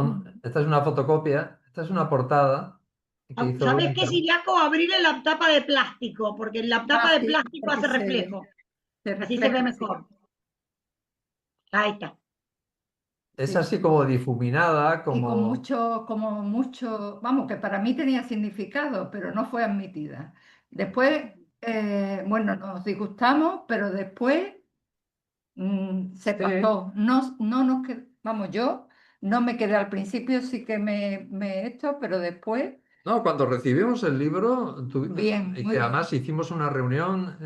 una fotocopia, esta es una portada que hizo ¿Sabés qué, Blanca. Siriaco? Abrirle la tapa de plástico, porque la tapa de Sí, plástico porque hace reflejo. se Así se ve refleja, sí, mejor. Ahí está. Es sí. así como difuminada, Y como... como mucho, vamos, que para mí tenía significado, pero no fue admitida. Después, bueno, nos disgustamos, pero después se sí. pasó. No nos vamos, yo no me quedé al principio, sí que me esto, pero después, No, cuando recibimos el libro, bien, y muy que bien. además hicimos una reunión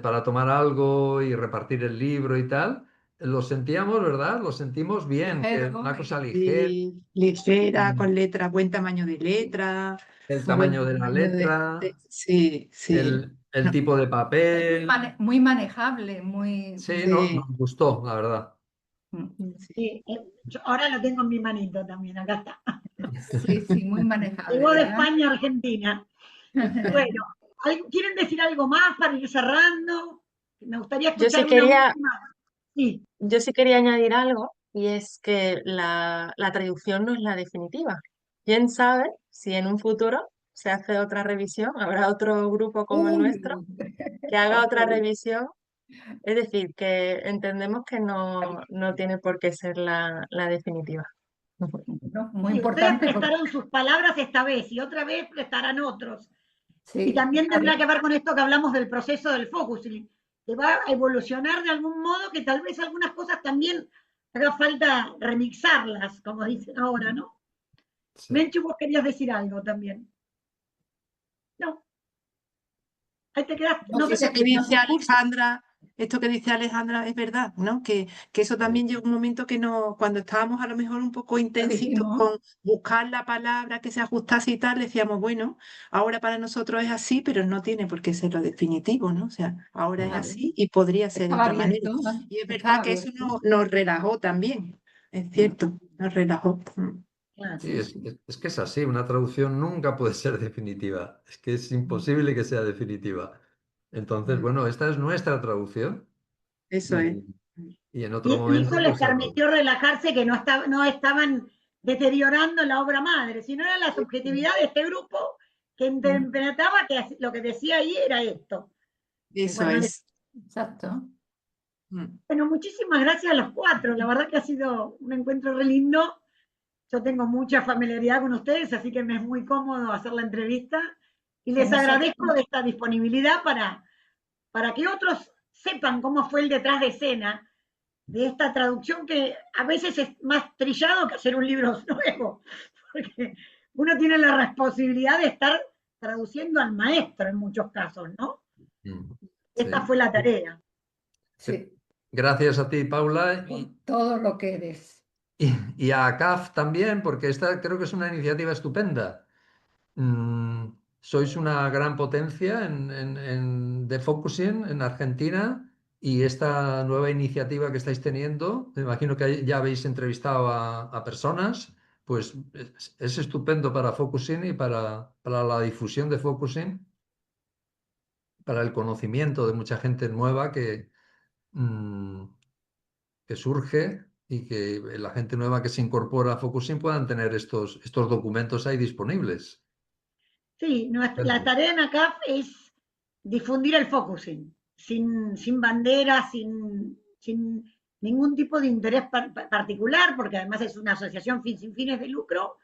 para tomar algo y repartir el libro y tal, lo sentíamos, ¿verdad? Lo sentimos bien, que es Ligero, una cosa ligera, Y ligera, mm, con letra, buen tamaño de letra, el buen tamaño de la tamaño letra, Sí, sí. el No, tipo de papel. muy manejable, muy... Sí, sí, nos gustó, la verdad. sí. Sí, ahora lo tengo en mi manito también, acá está. Sí, sí, muy manejable, Llegó de ¿verdad? España a Argentina. Bueno, ¿quieren decir algo más para ir cerrando? Me gustaría Yo sí escuchar una quería, última. Sí, yo sí quería añadir algo y es que la traducción no es la definitiva. ¿Quién sabe si en un futuro se hace otra revisión? Habrá otro grupo como el nuestro Uy, que haga ok. otra revisión. Es decir, que entendemos que no tiene por qué ser la definitiva. Bueno, muy sí, ustedes importante porque prestaron sus palabras esta vez y otra vez prestarán otros. Y sí, también tendrá que ver con esto que hablamos del proceso del focusing, que va a evolucionar de algún modo, que tal vez algunas cosas también haga falta remixarlas, como dicen ahora, ¿no? Sí. Menchu, vos querías decir algo también. No, ahí te quedaste. no No se, sé. Eso que no se dice escucha. Alejandra, esto que dice Alejandra es verdad, ¿no? Que eso también llegó un momento que no, cuando estábamos a lo mejor un poco intensitos dijimos. con buscar la palabra que se ajustase y tal, decíamos, bueno, ahora para nosotros es así, pero no tiene por qué ser lo definitivo, ¿no? O sea, ahora es Vale. así y podría ser de Estaba otra manera. abierto, Y es estaba verdad que eso abierto. nos relajó también, es cierto, nos relajó. Ah, Sí, sí, es, sí. es que es así, una traducción nunca puede ser definitiva, es que es imposible que sea definitiva. Entonces, bueno, esta es nuestra traducción Eso es. y, y en otro Y eso momento les pues habrá. permitió relajarse, que no estaban deteriorando la obra madre, sino era la subjetividad de este grupo que interpretaba que lo que decía ahí era esto. Eso Bueno, es. Exacto. bueno, muchísimas gracias a los cuatro. La verdad que ha sido un encuentro re lindo. Yo tengo mucha familiaridad con ustedes, así que me es muy cómodo hacer la entrevista. Y les agradezco de esta disponibilidad para que otros sepan cómo fue el detrás de escena de esta traducción, que a veces es más trillado que hacer un libro nuevo, porque uno tiene la responsabilidad de estar traduciendo al maestro en muchos casos, ¿no? Esta Sí. fue la tarea. Sí, Gracias a ti, Paula, por todo lo que eres. y a CAF también, porque esta creo que es una iniciativa estupenda. Sois una gran potencia en defocusing en Argentina y esta nueva iniciativa que estáis teniendo, me imagino que ya habéis entrevistado a personas, pues es estupendo para focusing y para la difusión de focusing, para el conocimiento de mucha gente nueva mm, que surge y que la gente nueva que se incorpora a focusing puedan tener estos documentos ahí disponibles. Sí, la tarea en ACAF es difundir el focusing, sin bandera, sin ningún tipo de interés particular, porque además es una asociación sin fines de lucro,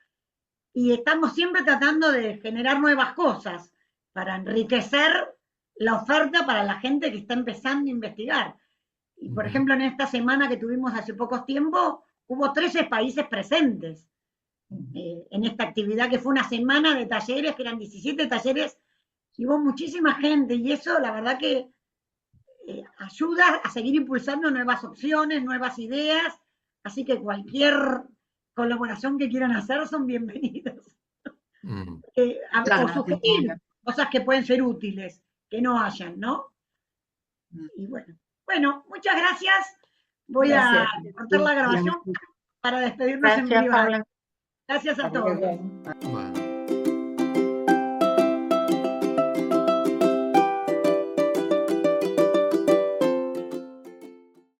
y estamos siempre tratando de generar nuevas cosas para enriquecer la oferta para la gente que está empezando a investigar. Y por ejemplo, en esta semana que tuvimos hace poco tiempo, hubo 13 países presentes en esta actividad, que fue una semana de talleres, que eran 17 talleres, y hubo muchísima gente, y eso la verdad que ayuda a seguir impulsando nuevas opciones, nuevas ideas, así que cualquier colaboración que quieran hacer son bienvenidos. O sugerir cosas que pueden ser útiles, que no hayan, ¿no? Y bueno, muchas gracias. Voy a cortar la grabación para despedirnos en Gracias, privado. Paula. Gracias a Hasta todos. luego. Bueno.